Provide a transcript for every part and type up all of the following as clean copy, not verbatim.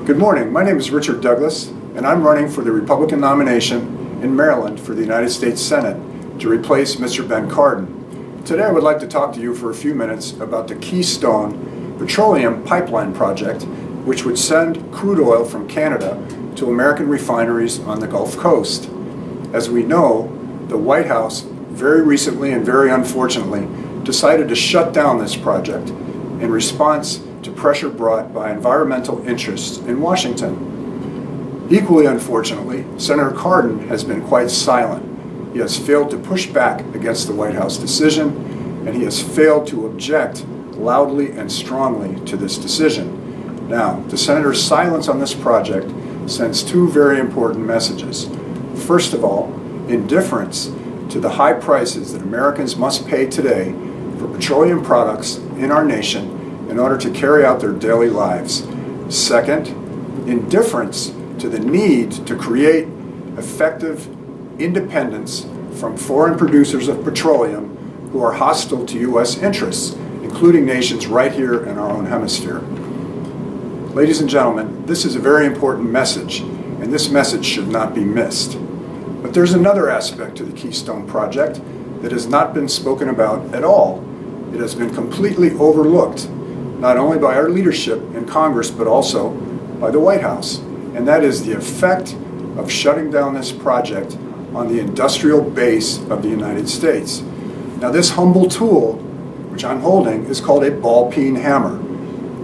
Good morning. My name is Richard Douglas, and I'm running for the Republican nomination in Maryland for the United States Senate to replace Mr. Ben Cardin. Today I would like to talk to you for a few minutes about the Keystone Pipeline project, which would send crude oil from Canada to American refineries on the Gulf Coast. As we know, the White House very recently and very unfortunately decided to shut down this project in response to pressure brought by environmental interests in Washington. Equally unfortunately, Senator Cardin has been quite silent. He has failed to push back against the White House decision, and he has failed to object loudly and strongly to this decision. Now, the Senator's silence on this project sends two very important messages. First of all, indifference to the high prices that Americans must pay today for petroleum products in our nation in order to carry out their daily lives. Second, indifference to the need to create effective independence from foreign producers of petroleum who are hostile to U.S. interests, including nations right here in our own hemisphere. Ladies and gentlemen, this is a very important message, and this message should not be missed. But there's another aspect to the Keystone project that has not been spoken about at all. It has been completely overlooked, not only by our leadership in Congress, but also by the White House. And that is the effect of shutting down this project on the industrial base of the United States. Now, this humble tool, which I'm holding, is called a ball-peen hammer.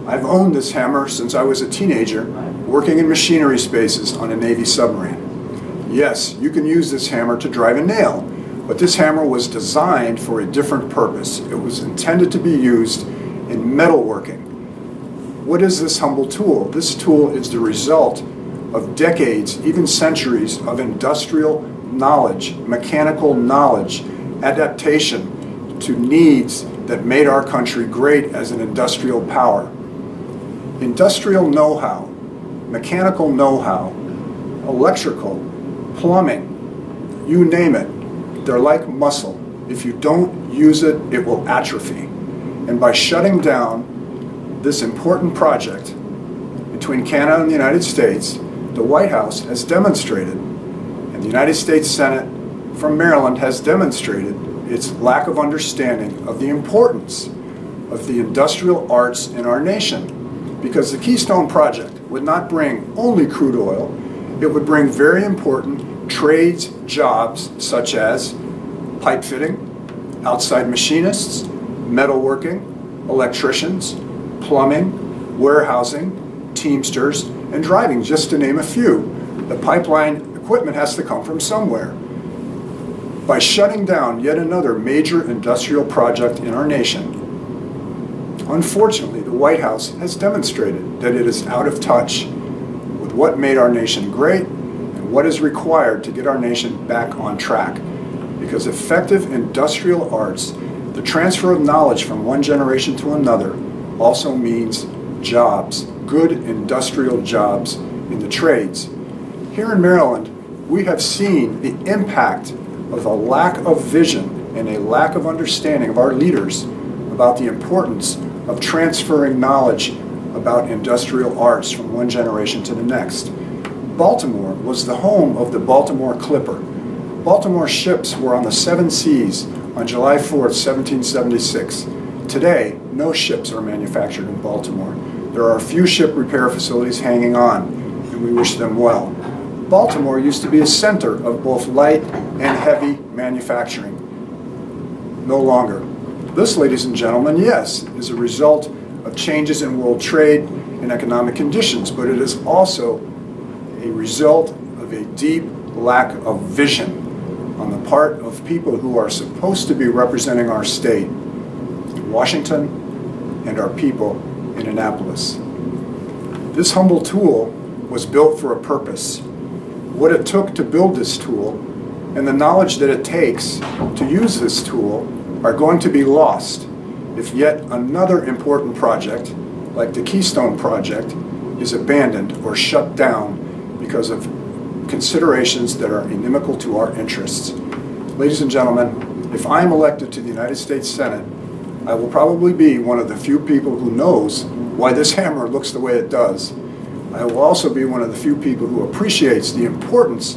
I've owned this hammer since I was a teenager, working in machinery spaces on a Navy submarine. Yes, you can use this hammer to drive a nail, but this hammer was designed for a different purpose. It was intended to be used in metalworking. What is this humble tool? This tool is the result of decades, even centuries, of industrial knowledge, mechanical knowledge, adaptation to needs that made our country great as an industrial power. Industrial know-how, mechanical know-how, electrical, plumbing, you name it, they're like muscle. If you don't use it, it will atrophy. And by shutting down this important project between Canada and the United States, the White House has demonstrated, and the United States Senate from Maryland has demonstrated its lack of understanding of the importance of the industrial arts in our nation. Because the Keystone project would not bring only crude oil, it would bring very important trades, jobs such as pipe fitting, outside machinists, metalworking, electricians, plumbing, warehousing, teamsters, and driving, just to name a few. The pipeline equipment has to come from somewhere. By shutting down yet another major industrial project in our nation, unfortunately, the White House has demonstrated that it is out of touch with what made our nation great and what is required to get our nation back on track. Because effective industrial arts, the transfer of knowledge from one generation to another, also means jobs, good industrial jobs in the trades. Here in Maryland, we have seen the impact of a lack of vision and a lack of understanding of our leaders about the importance of transferring knowledge about industrial arts from one generation to the next. Baltimore was the home of the Baltimore Clipper. Baltimore ships were on the seven seas on July 4th, 1776. Today, no ships are manufactured in Baltimore. There are a few ship repair facilities hanging on, and we wish them well. Baltimore used to be a center of both light and heavy manufacturing. No longer. This, ladies and gentlemen, yes, is a result of changes in world trade and economic conditions, but it is also a result of a deep lack of vision on the part of people who are supposed to be representing our state in Washington and our people in Annapolis. This humble tool was built for a purpose. What it took to build this tool and the knowledge that it takes to use this tool are going to be lost if yet another important project, like the Keystone project, is abandoned or shut down because of considerations that are inimical to our interests. Ladies and gentlemen, if I am elected to the United States Senate, I will probably be one of the few people who knows why this hammer looks the way it does. I will also be one of the few people who appreciates the importance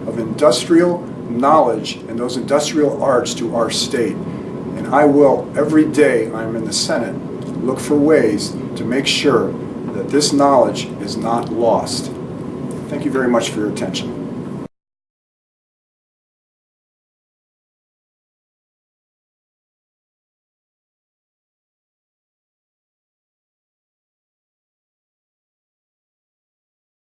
of industrial knowledge and those industrial arts to our state. And I will, every day I'm in the Senate, look for ways to make sure that this knowledge is not lost. Thank you very much for your attention.